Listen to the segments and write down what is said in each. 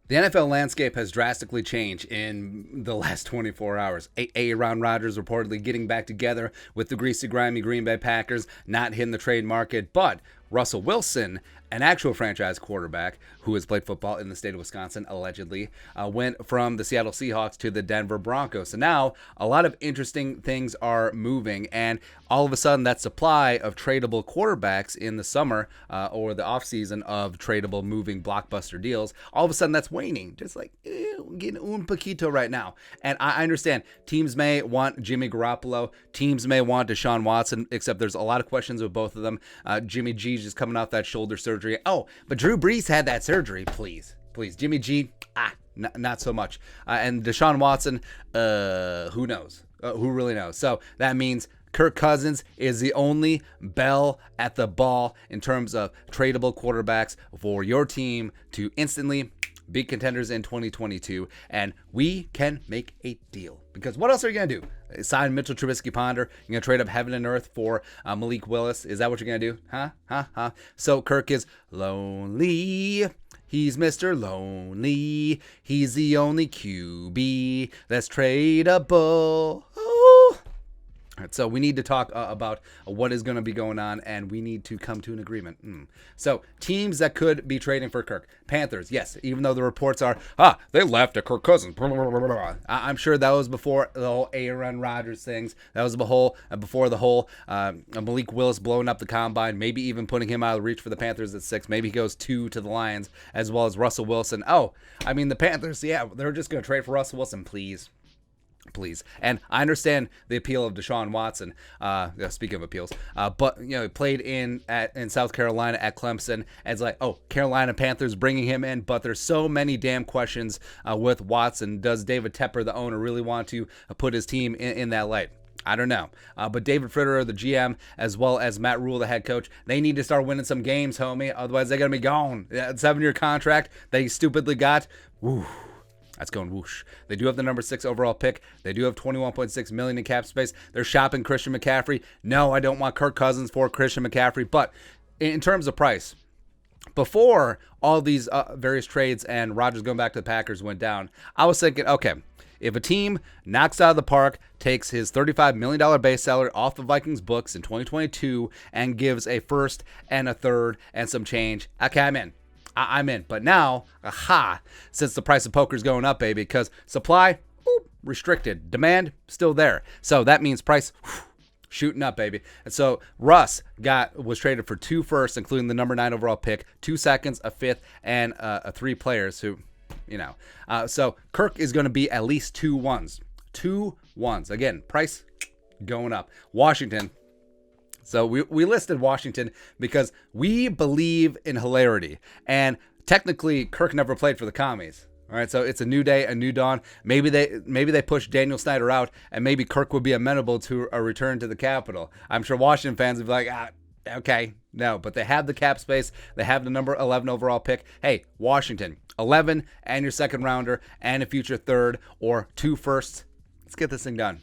The NFL landscape has drastically changed in the last 24 hours. Aaron Rodgers reportedly getting back together with the greasy, grimy Green Bay Packers, not hitting the trade market, but Russell Wilson, an actual franchise quarterback who has played football in the state of Wisconsin, allegedly, went from the Seattle Seahawks to the Denver Broncos. So now a lot of interesting things are moving, and all of a sudden that supply of tradable quarterbacks in the summer or the offseason of tradable moving blockbuster deals, all of a sudden that's waning. Just like, getting un poquito right now. And I understand teams may want Jimmy Garoppolo, teams may want Deshaun Watson, except there's a lot of questions with both of them. Jimmy G's just coming off that shoulder surgery. Oh, but Drew Brees had that surgery. Please. Jimmy G, not so much. And Deshaun Watson, who knows? Who really knows? So that means Kirk Cousins is the only bell at the ball in terms of tradable quarterbacks for your team to instantly beat contenders in 2022, and we can make a deal. Because what else are you going to do? Sign Mitchell Trubisky Ponder? You're going to trade up heaven and earth for Malik Willis? Is that what you're going to do? Huh? So Kirk is lonely. He's Mr. Lonely. He's the only QB that's tradable. All right, so we need to talk about what is going to be going on, and we need to come to an agreement. So teams that could be trading for Kirk. Panthers, yes, even though the reports are, they left at Kirk Cousins. I'm sure that was before the whole Aaron Rodgers things. That was before the whole Malik Willis blowing up the combine, maybe even putting him out of reach for the Panthers at 6. Maybe he goes 2 to the Lions, as well as Russell Wilson. The Panthers, they're just going to trade for Russell Wilson, please. And I understand the appeal of Deshaun Watson. Speaking of appeals, but he played in South Carolina at Clemson, and it's like, Carolina Panthers bringing him in, but there's so many damn questions with Watson. Does David Tepper, the owner, really want to put his team in that light? I don't know. But David Fritter, the GM, as well as Matt Rule, the head coach, they need to start winning some games, homie. Otherwise, they're going to be gone. That 7-year contract that he stupidly got, woo. That's going whoosh. They do have the number 6 overall pick. They do have $21.6 million in cap space. They're shopping Christian McCaffrey. No, I don't want Kirk Cousins for Christian McCaffrey. But in terms of price, before all these various trades and Rodgers going back to the Packers went down, I was thinking, okay, if a team knocks out of the park, takes his $35 million base salary off the Vikings books in 2022 and gives a first and a third and some change, okay, I'm in. But now, since the price of poker is going up, baby, because supply, restricted. Demand, still there. So that means price, shooting up, baby. And so Russ was traded for 2 firsts, including the number 9 overall pick, 2 seconds, a 5th, and 3 players who, so Kirk is going to be at least 2 1s. 2 1s. Again, price going up. Washington. So we listed Washington because we believe in hilarity. And technically, Kirk never played for the Commies. All right, so it's a new day, a new dawn. Maybe they push Daniel Snyder out, and maybe Kirk would be amenable to a return to the Capitol. I'm sure Washington fans would be like, okay, no. But they have the cap space. They have the number 11 overall pick. Hey, Washington, 11 and your second rounder and a future third or 2 firsts. Let's get this thing done.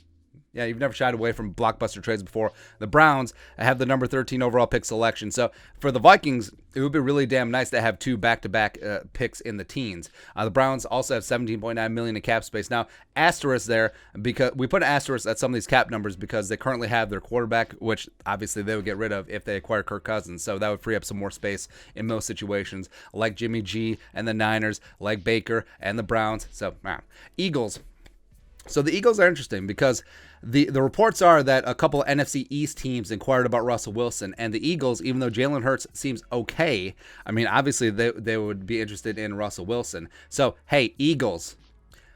Yeah, you've never shied away from blockbuster trades before. The Browns have the number 13 overall pick selection. So for the Vikings, it would be really damn nice to have 2 back-to-back picks in the teens. The Browns also have $17.9 million in cap space. Now, asterisk there, because we put an asterisk at some of these cap numbers because they currently have their quarterback, which obviously they would get rid of if they acquire Kirk Cousins. So that would free up some more space in most situations, like Jimmy G and the Niners, like Baker and the Browns. So, Eagles. So the Eagles are interesting because the reports are that a couple of NFC East teams inquired about Russell Wilson, and the Eagles, even though Jalen Hurts seems okay, obviously they would be interested in Russell Wilson. So, hey, Eagles,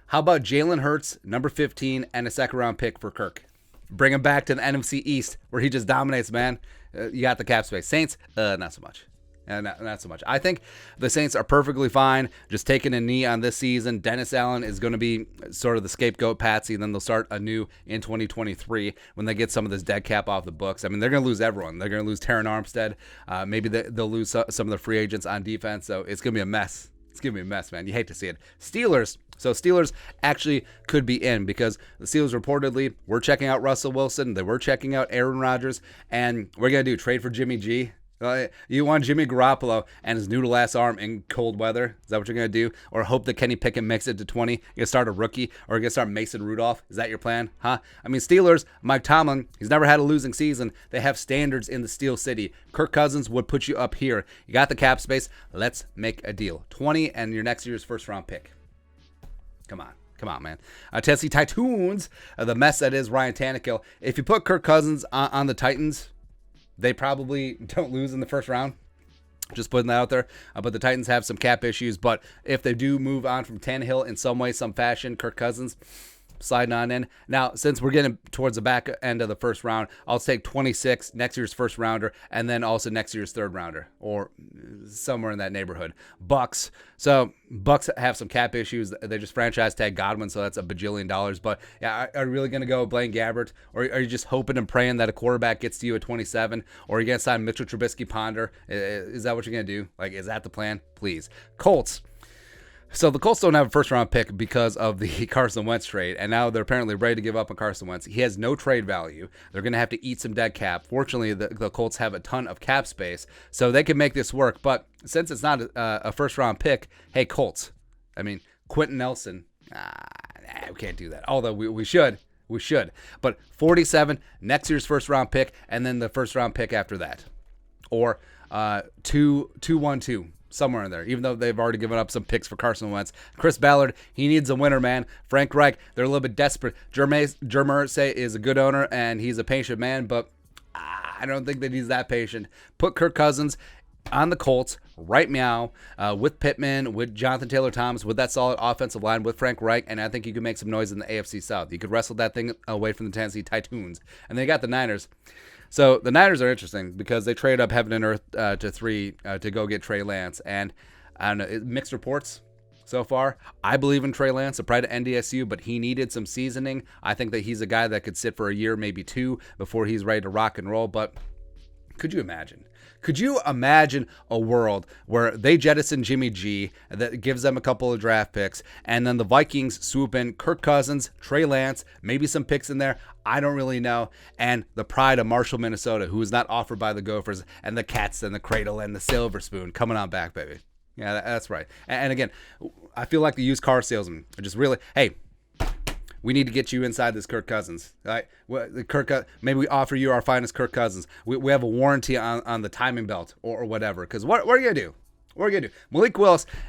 how about Jalen Hurts, number 15, and a second-round pick for Kirk? Bring him back to the NFC East where he just dominates, man. You got the cap space. Saints, not so much. Not so much. I think the Saints are perfectly fine just taking a knee on this season. Dennis Allen is going to be sort of the scapegoat patsy, and then they'll start anew in 2023 when they get some of this dead cap off the books. They're going to lose everyone. They're going to lose Terron Armstead. Maybe they'll lose some of the free agents on defense, so it's going to be a mess. It's going to be a mess, man. You hate to see it. Steelers. So Steelers actually could be in because the Steelers reportedly were checking out Russell Wilson. They were checking out Aaron Rodgers. And we're going to trade for Jimmy G. You want Jimmy Garoppolo and his noodle-ass arm in cold weather? Is that what you're going to do? Or hope that Kenny Pickett makes it to 20? You're going to start a rookie? Or you're going to start Mason Rudolph? Is that your plan? Huh? I mean, Steelers, Mike Tomlin, he's never had a losing season. They have standards in the Steel City. Kirk Cousins would put you up here. You got the cap space. Let's make a deal. 20 and your next year's first-round pick. Come on. Come on, man. Tennessee Titans, the mess that is Ryan Tannehill. If you put Kirk Cousins on the Titans, they probably don't lose in the first round. Just putting that out there. But the Titans have some cap issues. But if they do move on from Tannehill in some way, some fashion, Kirk Cousins sliding on in. Now, since we're getting towards the back end of the first round, I'll take 26, next year's first rounder, and then also next year's third rounder, or somewhere in that neighborhood. Bucks. So Bucks have some cap issues. They just franchise tag Godwin, so that's $1 bajillion. But yeah, are you really going to go with Blaine Gabbert, or are you just hoping and praying that a quarterback gets to you at 27, or are you going to sign Mitchell Trubisky Ponder? Is that what you're going to do? Like, is that the plan? Please. Colts. So the Colts don't have a first-round pick because of the Carson Wentz trade, and now they're apparently ready to give up on Carson Wentz. He has no trade value. They're going to have to eat some dead cap. Fortunately, the Colts have a ton of cap space, so they can make this work. But since it's not a first-round pick, hey, Colts, I mean, Quentin Nelson, we can't do that. Although we should. We should. But 47, next year's first-round pick, and then the first-round pick after that. Or 2-1-2. Somewhere in there, even though they've already given up some picks for Carson Wentz. Chris Ballard, he needs a winner, man. Frank Reich, they're a little bit desperate. Jermer is a good owner, and he's a patient man, but I don't think that he's that patient. Put Kirk Cousins on the Colts right now with Pittman, with Jonathan Taylor-Thomas, with that solid offensive line, with Frank Reich, and I think you could make some noise in the AFC South. You could wrestle that thing away from the Tennessee Titans. And they got the Niners. So the Niners are interesting because they trade up heaven and earth to 3 to go get Trey Lance. And I don't know, mixed reports so far. I believe in Trey Lance, a pride of NDSU, but he needed some seasoning. I think that he's a guy that could sit for a year, maybe 2, before he's ready to rock and roll. But could you imagine? Could you imagine a world where they jettison Jimmy G, that gives them a couple of draft picks, and then the Vikings swoop in Kirk Cousins, Trey Lance, maybe some picks in there, I don't really know, and the pride of Marshall, Minnesota, who is not offered by the Gophers, and the Cats and the Cradle and the Silver Spoon coming on back, baby. Yeah, that's right. And again, I feel like the used car salesman. Just really, hey, we need to get you inside this Kirk Cousins. Right? Maybe we offer you our finest Kirk Cousins. We have a warranty on the timing belt or whatever. Because what are you going to do? What are you going to do?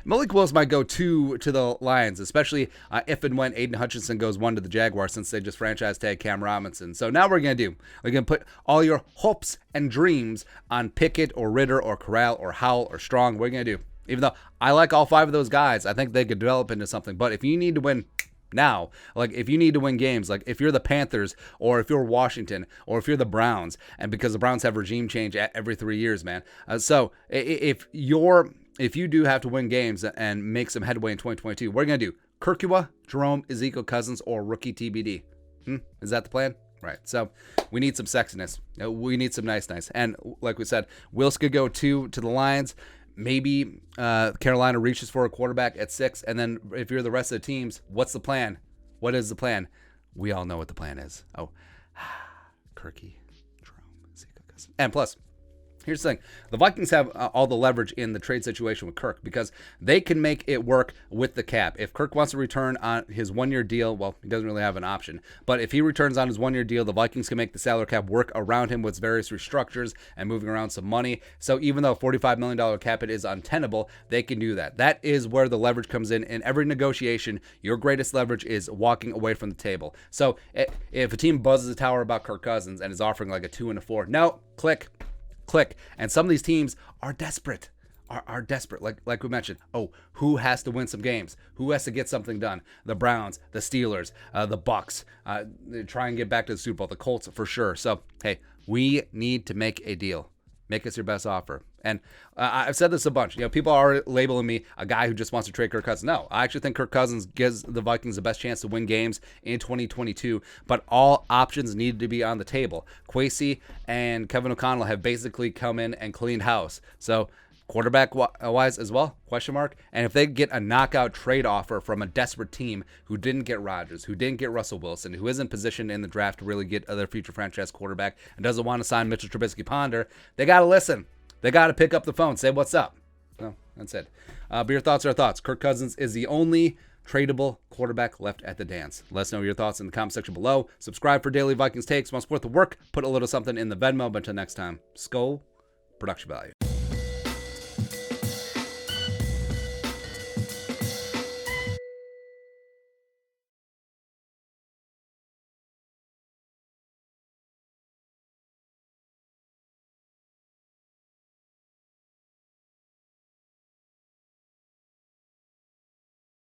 Malik Willis might go 2 to the Lions, especially if and when Aiden Hutchinson goes 1 to the Jaguars, since they just franchise tag Cam Robinson. So now we're going to do. We're going to put all your hopes and dreams on Pickett or Ritter or Corral or Howell or Strong. What are you going to do? Even though I like all 5 of those guys, I think they could develop into something. But if you need to win now, like if you need to win games, like if you're the Panthers or if you're Washington or if you're the Browns, and because the Browns have regime change every 3 years, man. So if you do have to win games and make some headway in 2022, what are you going to do? Kirkua, Jerome, Ezekiel Cousins, or rookie TBD? Is that the plan? Right. So we need some sexiness. We need some nice. And like we said, Wills could go 2 to the Lions. Maybe Carolina reaches for a quarterback at 6, and then if you're the rest of the teams, what's the plan? What is the plan? We all know what the plan is. Oh, Kirky, Jerome, Ezekiel Cousins. And plus, here's the thing. The Vikings have all the leverage in the trade situation with Kirk because they can make it work with the cap. If Kirk wants to return on his 1-year deal, well, he doesn't really have an option. But if he returns on his 1-year deal, the Vikings can make the salary cap work around him with various restructures and moving around some money. So even though $45 million cap hit is untenable, they can do that. That is where the leverage comes in. In every negotiation, your greatest leverage is walking away from the table. So if a team buzzes the tower about Kirk Cousins and is offering like a 2 and a 4, no, click. And some of these teams are desperate, are desperate. Like we mentioned, who has to win some games? Who has to get something done? The Browns, the Steelers, the Bucks, try and get back to the Super Bowl, the Colts for sure. So, hey, we need to make a deal. Make us your best offer. And I've said this a bunch. People are labeling me a guy who just wants to trade Kirk Cousins. No, I actually think Kirk Cousins gives the Vikings the best chance to win games in 2022. But all options need to be on the table. Kwesi and Kevin O'Connell have basically come in and cleaned house. So quarterback-wise as well, question mark. And if they get a knockout trade offer from a desperate team who didn't get Rodgers, who didn't get Russell Wilson, who isn't positioned in the draft to really get their future franchise quarterback and doesn't want to sign Mitchell Trubisky Ponder, they got to listen. They got to pick up the phone, say what's up. No, that's it. But your thoughts are thoughts. Kirk Cousins is the only tradable quarterback left at the dance. Let us know your thoughts in the comment section below. Subscribe for daily Vikings takes. Want to support the work? Put a little something in the Venmo. But until next time, Skull Production Value.